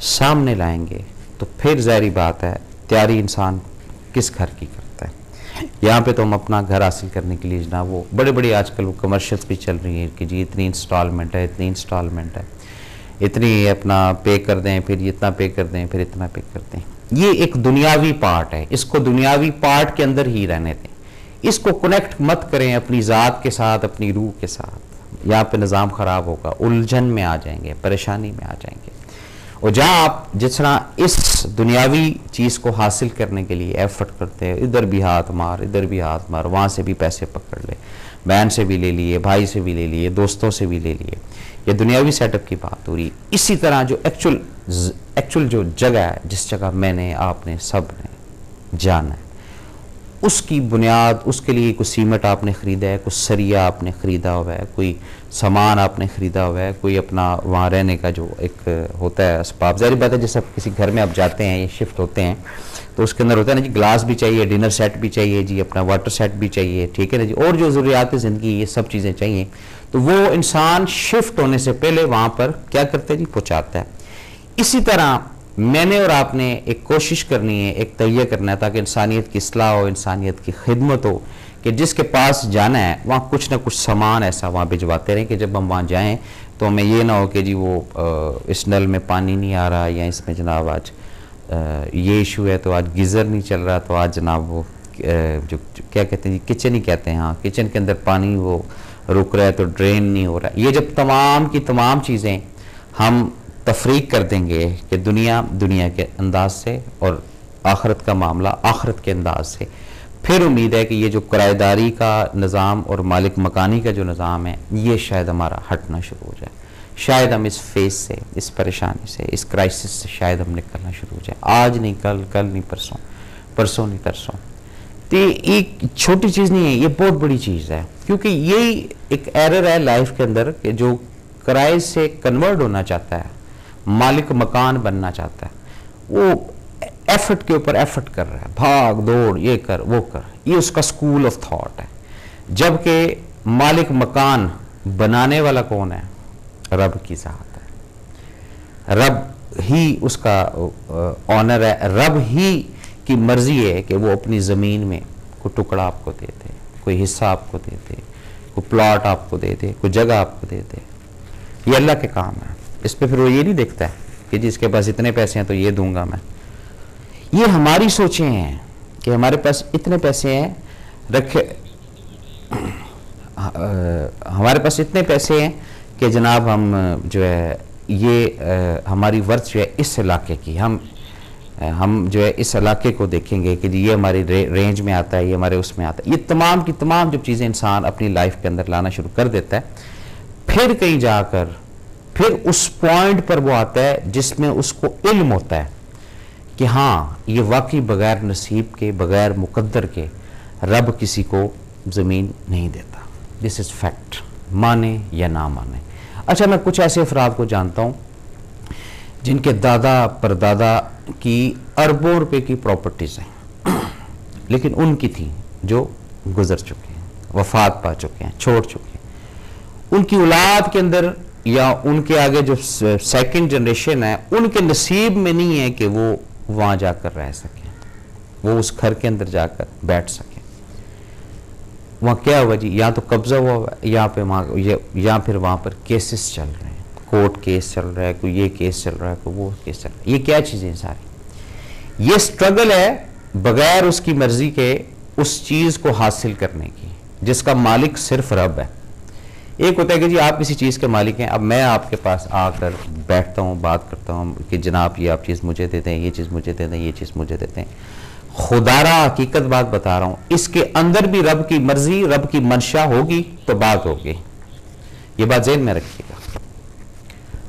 سامنے لائیں گے تو پھر ظاہری بات ہے تیاری انسان کس گھر کی کرتا ہے. یہاں پہ تو ہم اپنا گھر حاصل کرنے کے لیے جناب وہ بڑے بڑے آج کل وہ کمرشلس بھی چل رہی ہیں کہ جی اتنی انسٹالمنٹ ہے، اتنی انسٹالمنٹ ہے، اتنی اپنا پے کر دیں، پھر اتنا پے کر دیں، پھر اتنا پے کر دیں. یہ ایک دنیاوی پارٹ ہے، اس کو دنیاوی پارٹ کے اندر ہی رہنے دیں. اس کو کنیکٹ مت کریں اپنی ذات کے ساتھ، اپنی روح کے ساتھ. یہاں پہ نظام خراب ہوگا، الجھن میں آ جائیں گے، پریشانی میں آ جائیں گے. اور جہاں آپ جس طرح اس دنیاوی چیز کو حاصل کرنے کے لیے ایفرٹ کرتے ہیں، ادھر بھی ہاتھ مار، ادھر بھی ہاتھ مار، وہاں سے بھی پیسے پکڑ لے، بہن سے بھی لے لیے، بھائی سے بھی لے لیے، دوستوں سے بھی لے لیے، یہ دنیاوی سیٹ اپ کی بات ہو رہی ہے. اسی طرح جو ایکچول جو جگہ ہے، جس جگہ میں نے، آپ نے، سب نے جانا ہے، اس کی بنیاد، اس کے لیے کوئی سیمنٹ آپ نے خریدا ہے، کوئی سریا آپ نے خریدا ہوا ہے، کوئی سامان آپ نے خریدا ہوا ہے، کوئی اپنا وہاں رہنے کا جو ایک ہوتا ہے اسباب. ظاہری بات ہے جیسے کسی گھر میں آپ جاتے ہیں یا شفٹ ہوتے ہیں تو اس کے اندر ہوتا ہے نا جی گلاس بھی چاہیے، ڈنر سیٹ بھی چاہیے جی، اپنا واٹر سیٹ بھی چاہیے، ٹھیک ہے نا جی، اور جو ضروریات زندگی یہ سب چیزیں چاہیے. تو وہ انسان شفٹ ہونے سے پہلے وہاں پر کیا کرتا ہے جی، پہنچاتا ہے. اسی طرح میں نے اور آپ نے ایک کوشش کرنی ہے، ایک تہیہ کرنا ہے تاکہ انسانیت کی اصلاح ہو، انسانیت کی خدمت ہو، کہ جس کے پاس جانا ہے وہاں کچھ نہ کچھ سامان ایسا وہاں بھجواتے رہیں کہ جب ہم وہاں جائیں تو ہمیں یہ نہ ہو کہ جی وہ اس نل میں پانی نہیں آ رہا، یا اس میں جناب آج یہ ایشو ہے تو آج گیزر نہیں چل رہا، تو آج جناب وہ جو کیا کہتے ہیں جی، کچن ہی کہتے ہیں، ہاں کچن کے اندر پانی وہ رک رہا ہے تو ڈرین نہیں ہو رہا. یہ جب تمام کی تمام چیزیں ہم تفریق کر دیں گے کہ دنیا کے انداز سے اور آخرت کا معاملہ آخرت کے انداز سے، پھر امید ہے کہ یہ جو کرایہ داری کا نظام اور مالک مکانی کا جو نظام ہے یہ شاید ہمارا ہٹنا شروع ہو جائے. شاید ہم اس فیز سے، اس پریشانی سے، اس کرائسس سے شاید ہم نکلنا شروع ہو جائے. آج نہیں کل، کل نہیں پرسوں، پرسوں نہیں ترسوں. تو یہ ایک چھوٹی چیز نہیں ہے، یہ بہت بڑی چیز ہے. کیونکہ یہی ایک ایرر ہے لائف کے اندر کہ جو کرائے سے کنورٹ ہونا چاہتا ہے، مالک مکان بننا چاہتا ہے، وہ ایفرٹ کے اوپر ایفرٹ کر رہا ہے، بھاگ دوڑ، یہ کر وہ کر. یہ اس کا سکول آف تھاٹ ہے. جبکہ مالک مکان بنانے والا کون ہے؟ رب کی ذات ہے. رب ہی اس کا آنر ہے. رب ہی کی مرضی ہے کہ وہ اپنی زمین میں کوئی ٹکڑا آپ کو دے دے، کوئی حصہ آپ کو دے دے، کوئی پلاٹ آپ کو دے دے، کوئی جگہ آپ کو دے دے. یہ اللہ کے کام ہے. اس پہ پھر وہ یہ نہیں دیکھتا ہے کہ جس کے پاس اتنے پیسے ہیں تو یہ دوں گا میں. یہ ہماری سوچیں ہیں کہ ہمارے پاس اتنے پیسے ہیں رکھے، ہمارے پاس اتنے پیسے ہیں کہ جناب ہم جو ہے یہ ہماری ورث جو ہے اس علاقے کی، ہم جو ہے اس علاقے کو دیکھیں گے کہ یہ ہماری رینج میں آتا ہے، یہ ہمارے اس میں آتا ہے. یہ تمام کی تمام جب چیزیں انسان اپنی لائف کے اندر لانا شروع کر دیتا ہے، پھر کہیں جا کر پھر اس پوائنٹ پر وہ آتا ہے جس میں اس کو علم ہوتا ہے کہ ہاں یہ واقعی بغیر نصیب کے، بغیر مقدر کے رب کسی کو زمین نہیں دیتا. دس از فیکٹ، مانے یا نہ مانے. اچھا میں کچھ ایسے افراد کو جانتا ہوں جن کے دادا پردادا کی اربوں روپے کی پراپرٹیز ہیں، لیکن ان کی تھیں جو گزر چکے ہیں، وفات پا چکے ہیں، چھوڑ چکے ہیں. ان کی اولاد کے اندر یا ان کے آگے جو سیکنڈ جنریشن ہے ان کے نصیب میں نہیں ہے کہ وہ وہاں جا کر رہ سکیں، وہ اس گھر کے اندر جا کر بیٹھ سکیں. وہاں کیا ہوا جی، یا تو قبضہ ہوا یا پھر وہاں پر کیسز چل رہے ہیں، کورٹ کیس چل رہا ہے، کوئی یہ کیس چل رہا ہے، کوئی وہ کیس چل رہا ہے. یہ کیا چیزیں ساری؟ یہ سٹرگل ہے بغیر اس کی مرضی کے اس چیز کو حاصل کرنے کی جس کا مالک صرف رب ہے. ایک ہوتا ہے کہ جی آپ کسی چیز کے مالک ہیں، اب میں آپ کے پاس آ کر بیٹھتا ہوں، بات کرتا ہوں کہ جناب یہ آپ چیز مجھے دے دیں، یہ چیز مجھے دے دیں، یہ چیز مجھے دے دیں. خدا را حقیقت بات بتا رہا ہوں، اس کے اندر بھی رب کی مرضی، رب کی منشا ہوگی تو بات ہوگی. یہ بات ذہن میں رکھیے گا.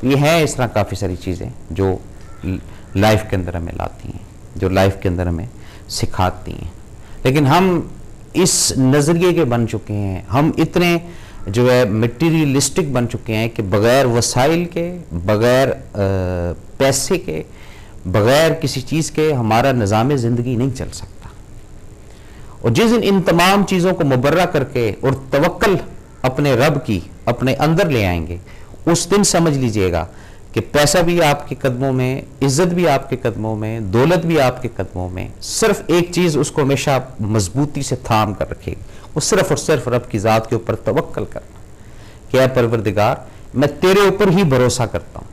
یہ ہے اس طرح کافی ساری چیزیں جو لائف کے اندر ہمیں لاتی ہیں، جو لائف کے اندر ہمیں سکھاتی ہیں. لیکن ہم اس نظریے کے بن چکے ہیں، ہم اتنے جو ہے مٹیریلسٹک بن چکے ہیں کہ بغیر وسائل کے، بغیر پیسے کے، بغیر کسی چیز کے ہمارا نظام زندگی نہیں چل سکتا. اور جس دن ان تمام چیزوں کو مبرہ کر کے اور توکل اپنے رب کی اپنے اندر لے آئیں گے، اس دن سمجھ لیجئے گا کہ پیسہ بھی آپ کے قدموں میں، عزت بھی آپ کے قدموں میں، دولت بھی آپ کے قدموں میں، صرف ایک چیز اس کو ہمیشہ مضبوطی سے تھام کر رکھے گا، وہ صرف اور صرف رب کی ذات کے اوپر توکل کرنا کہ اے پروردگار میں تیرے اوپر ہی بھروسہ کرتا ہوں،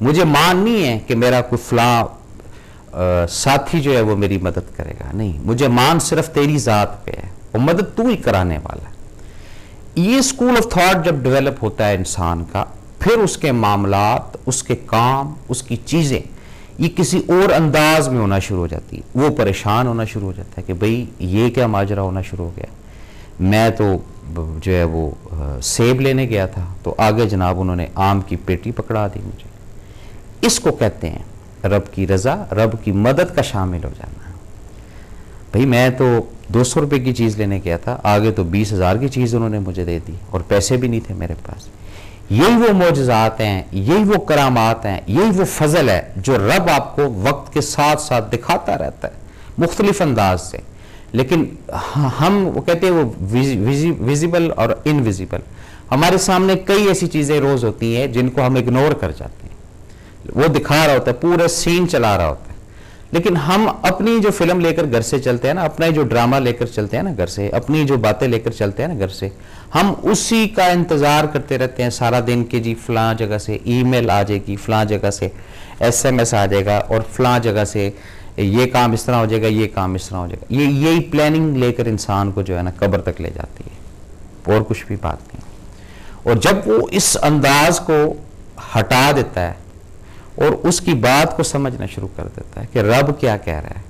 مجھے مان نہیں ہے کہ میرا کوئی فلاں ساتھی جو ہے وہ میری مدد کرے گا، نہیں، مجھے مان صرف تیری ذات پہ ہے، اور مدد تو ہی کرانے والا ہے۔ یہ اسکول آف تھاٹ جب ڈیولپ ہوتا ہے انسان کا، پھر اس کے معاملات، اس کے کام، اس کی چیزیں یہ کسی اور انداز میں ہونا شروع ہو جاتی ہے۔ وہ پریشان ہونا شروع ہو جاتا ہے کہ بھئی یہ کیا ماجرا ہونا شروع ہو گیا، میں تو جو ہے وہ سیب لینے گیا تھا تو آگے جناب انہوں نے آم کی پیٹی پکڑا دی مجھے۔ اس کو کہتے ہیں رب کی رضا، رب کی مدد کا شامل ہو جانا۔ بھئی میں تو 200 روپے کی چیز لینے گیا تھا، آگے تو 20,000 کی چیز انہوں نے مجھے دے دی اور پیسے بھی نہیں تھے میرے پاس۔ یہی وہ معجزات ہیں، یہی وہ کرامات ہیں، یہی وہ فضل ہے جو رب آپ کو وقت کے ساتھ ساتھ دکھاتا رہتا ہے مختلف انداز سے، لیکن ہم وہ کہتے ہیں وہ ویزیبل اور انویزیبل، ہمارے سامنے کئی ایسی چیزیں روز ہوتی ہیں جن کو ہم اگنور کر جاتے ہیں، وہ دکھا رہا ہوتا ہے، پورا سین چلا رہا ہوتا ہے، لیکن ہم اپنی جو فلم لے کر گھر سے چلتے ہیں نا، اپنا جو ڈرامہ لے کر چلتے ہیں نا گھر سے، اپنی جو باتیں لے کر چلتے ہیں نا گھر سے، ہم اسی کا انتظار کرتے رہتے ہیں سارا دن کہ جی فلاں جگہ سے ای میل آ جائے گی، فلاں جگہ سے SMS آ جائے گا، اور فلاں جگہ سے یہ کام اس طرح ہو جائے گا، یہ کام اس طرح ہو جائے گا۔ یہی پلاننگ لے کر انسان کو جو ہے نا قبر تک لے جاتی ہے، اور کچھ بھی بات نہیں۔ اور جب وہ اس انداز کو ہٹا دیتا ہے اور اس کی بات کو سمجھنا شروع کر دیتا ہے کہ رب کیا کہہ رہا ہے،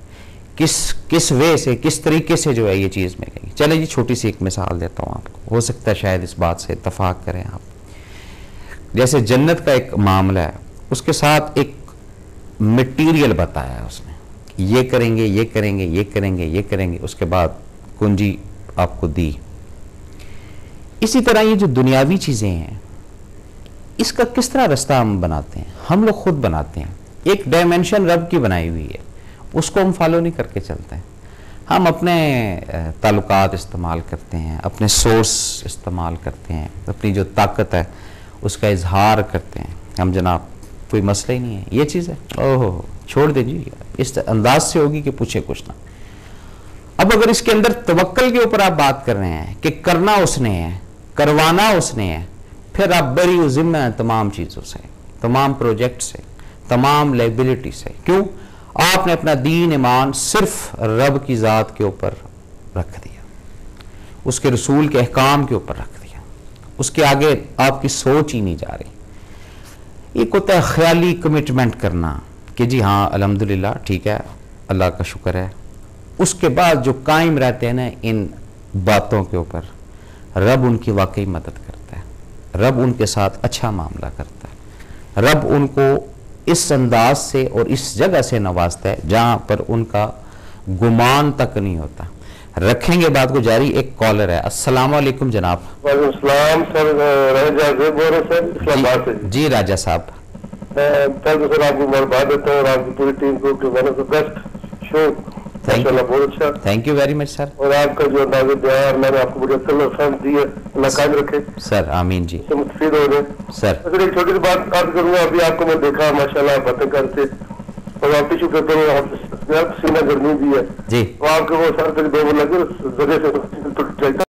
کس وے سے، کس طریقے سے جو ہے یہ چیز میں گئی۔ چلے جی چھوٹی سی ایک مثال دیتا ہوں آپ کو، ہو سکتا ہے شاید اس بات سے اتفاق کریں آپ۔ جیسے جنت کا ایک معاملہ ہے، اس کے ساتھ ایک میٹیریل بتایا ہے اس نے، یہ کریں گے، یہ کریں گے، یہ کریں گے، یہ کریں گے، اس کے بعد کنجی آپ کو دی۔ اسی طرح یہ جو دنیاوی چیزیں ہیں، اس کا کس طرح رستہ ہم بناتے ہیں؟ ہم لوگ خود بناتے ہیں۔ ایک ڈائمنشن رب کی بنائی ہوئی ہے، اس کو ہم فالو نہیں کر کے چلتے ہیں۔ ہم اپنے تعلقات استعمال کرتے ہیں، اپنے سورس استعمال کرتے ہیں، اپنی جو طاقت ہے اس کا اظہار کرتے ہیں۔ ہم جناب کوئی مسئلہ ہی نہیں ہے، یہ چیز ہے، اوہ چھوڑ دیجیے، اس انداز سے ہوگی کہ پوچھے کچھ نہ۔ اب اگر اس کے اندر توکل کے اوپر آپ بات کر رہے ہیں کہ کرنا اس نے ہے، کروانا اس نے ہے، پھر آپ بری و ذمہ ہیں تمام چیزوں سے، تمام پروجیکٹ سے، تمام لائبلٹی سے۔ کیوں؟ آپ نے اپنا دین ایمان صرف رب کی ذات کے اوپر رکھ دیا، اس کے رسول کے احکام کے اوپر رکھ دیا، اس کے آگے آپ کی سوچ ہی نہیں جا رہی۔ ایک ہوتا ہے خیالی کمٹمنٹ کرنا کہ جی ہاں الحمدللہ ٹھیک ہے، اللہ کا شکر ہے، اس کے بعد جو قائم رہتے ہیں نا ان باتوں کے اوپر، رب ان کی واقعی مدد کرتا ہے، رب ان کے ساتھ اچھا معاملہ کرتا ہے، رب ان کو اس انداز سے اور اس جگہ سے نوازتا ہے جہاں پر ان کا گمان تک نہیں ہوتا۔ رکھیں گے بات کو جاری، ایک کالر ہے۔ السلام علیکم جناب۔ وعلیکم السلام سر، راجہ زیب بول رہے ہیں سر، اسلام آباد سے۔ جی راجہ صاحب، پہلے سر آپ کو مبارکباد دیتا ہوں اور آپ کی پوری ٹیم کو کہ one of the best show, ماشاءاللہ بہت اچھا۔ تھینک یو ویری مچ سر۔ اور آپ کا جو انداز بیان، میں نے آپ کو بڑی اصل اور فہم دی ہے، اللہ قائم رکھے سر آمین جی۔ اس سے مستفید ہو گئے سر سر۔ ایک چھوٹی سی بات عرض کروں گا، ابھی آپ کو میں دیکھا ماشاءاللہ باتیں کرتے اور آپ ٹیشو پیپر میں سینہ گرمی بھی ہے، جی تو آپ کے وہ سر پہ دو لگے اس جگہ سے